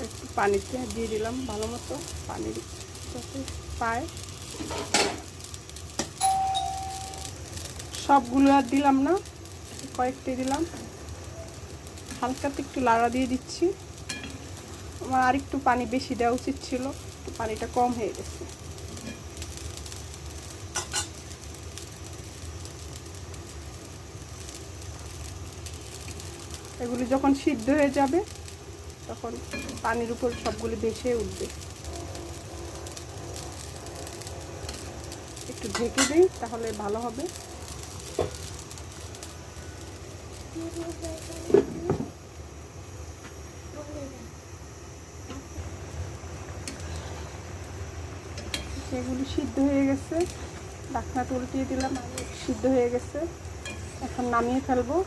একটু পানিতে দিয়ে দিলাম ভালো মতো, পানি যাতে পায়। সবগুলো আর দিলাম না, কয়েকটি দিলাম। হালকাতে একটু লাড়া দিয়ে দিচ্ছি। আমার আর একটু পানি বেশি দেওয়া উচিত ছিল, একটু পানিটা কম হয়ে গেছে। এগুলি যখন সিদ্ধ হয়ে যাবে তখন পানির উপর সবগুলি ভেসে উঠবে। একটু ঢেকে দিই, তাহলে ভালো হবে। এগুলি সিদ্ধ হয়ে গেছে, ঢাকনাটা উল্টিয়ে দিলাম, সিদ্ধ হয়ে গেছে। এখন নামিয়ে ফেলবো।